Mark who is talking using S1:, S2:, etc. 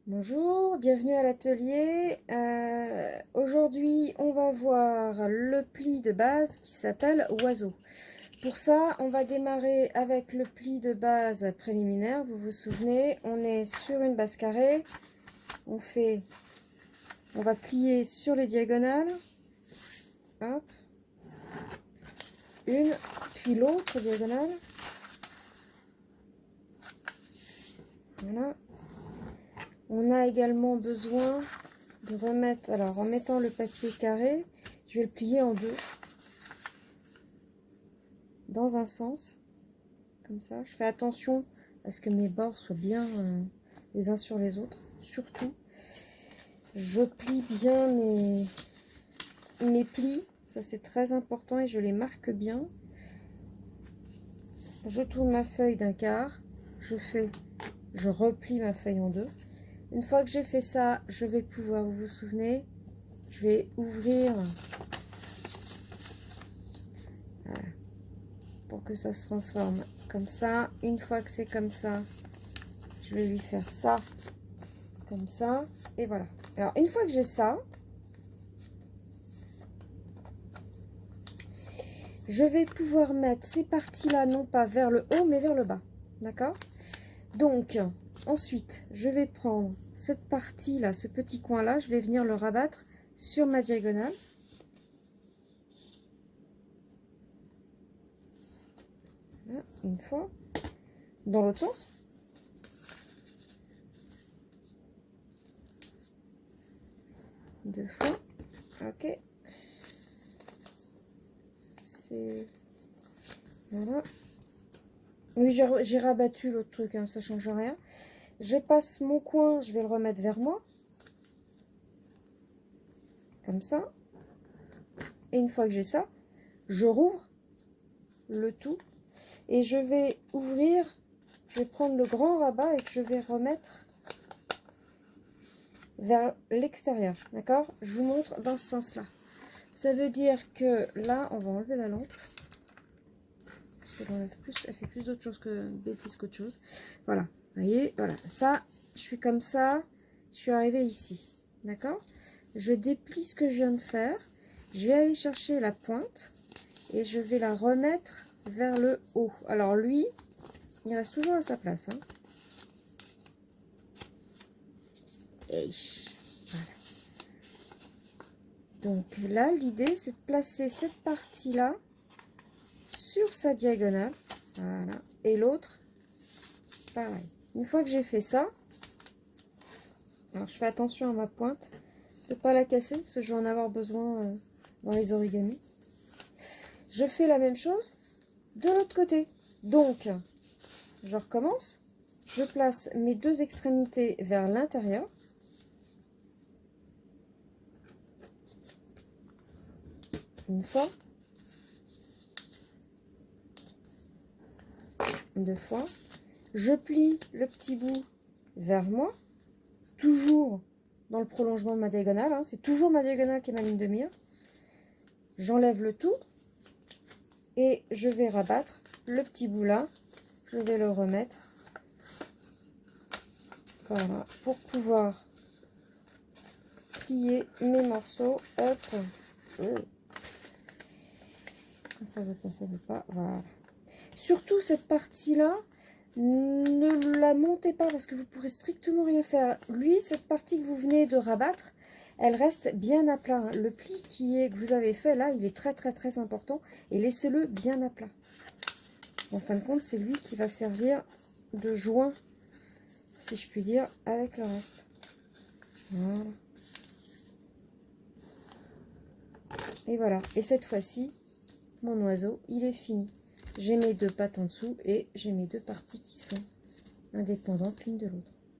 S1: Bonjour, bienvenue à l'atelier. Aujourd'hui, on va voir le pli de base qui s'appelle oiseau. Pour ça, on va démarrer avec le pli de base préliminaire. Vous vous souvenez, on est sur une base carrée. On va plier sur les diagonales. Hop. Une, puis l'autre diagonale. Voilà. On a également besoin de remettre, alors en mettant le papier carré, je vais le plier en deux, dans un sens, comme ça. Je fais attention à ce que mes bords soient bien les uns sur les autres, surtout. Je plie bien mes plis, ça c'est très important et je les marque bien. Je tourne ma feuille d'un quart, je replie ma feuille en deux. Une fois que j'ai fait ça, je vais pouvoir, vous vous souvenez, je vais ouvrir voilà, pour que ça se transforme comme ça. Une fois que c'est comme ça, je vais lui faire ça, comme ça, et voilà. Alors, une fois que j'ai ça, je vais pouvoir mettre ces parties-là, non pas vers le haut, mais vers le bas. D'accord? Donc, ensuite, je vais prendre cette partie-là, ce petit coin-là, je vais venir le rabattre sur ma diagonale. Voilà, une fois. Dans l'autre sens. Deux fois. Ok. C'est... Voilà. Oui, j'ai rabattu l'autre truc, hein, ça change rien. Je passe mon coin, je vais le remettre vers moi. Comme ça. Et une fois que j'ai ça, je rouvre le tout. Et je vais ouvrir, je vais prendre le grand rabat et que je vais remettre vers l'extérieur. D'accord? Je vous montre dans ce sens-là. Ça veut dire que là, on va enlever la lampe. Parce qu'elle fait plus d'autres choses que bêtises qu'autre chose. Voilà. Vous voyez, voilà. Ça, je suis comme ça. Je suis arrivée ici. D'accord? Je déplie ce que je viens de faire. Je vais aller chercher la pointe. Et je vais la remettre vers le haut. Alors lui, il reste toujours à sa place. Hein. Et voilà. Donc là, l'idée, c'est de placer cette partie-là sur sa diagonale. Voilà. Et l'autre, pareil. Une fois que j'ai fait ça, alors je fais attention à ma pointe, de ne pas la casser, parce que je vais en avoir besoin dans les origamis. Je fais la même chose de l'autre côté. Donc, je recommence. Je place mes deux extrémités vers l'intérieur. Une fois. Deux fois. Je plie le petit bout vers moi. Toujours dans le prolongement de ma diagonale. Hein. C'est toujours ma diagonale qui est ma ligne de mire. J'enlève le tout. Et je vais rabattre le petit bout là. Je vais le remettre. Voilà. Pour pouvoir plier mes morceaux. Hop. Ça veut pas, ça veut pas. Voilà. Surtout cette partie-là, ne la montez pas parce que vous pourrez strictement rien faire. Lui, cette partie que vous venez de rabattre, elle reste bien à plat. Hein. Le pli que vous avez fait là, il est très très très important. Et laissez-le bien à plat. Parce qu'en fin de compte, c'est lui qui va servir de joint, si je puis dire, avec le reste. Voilà. Et voilà. Et cette fois-ci, mon oiseau, il est fini. J'ai mes deux pattes en dessous et j'ai mes deux parties qui sont indépendantes l'une de l'autre.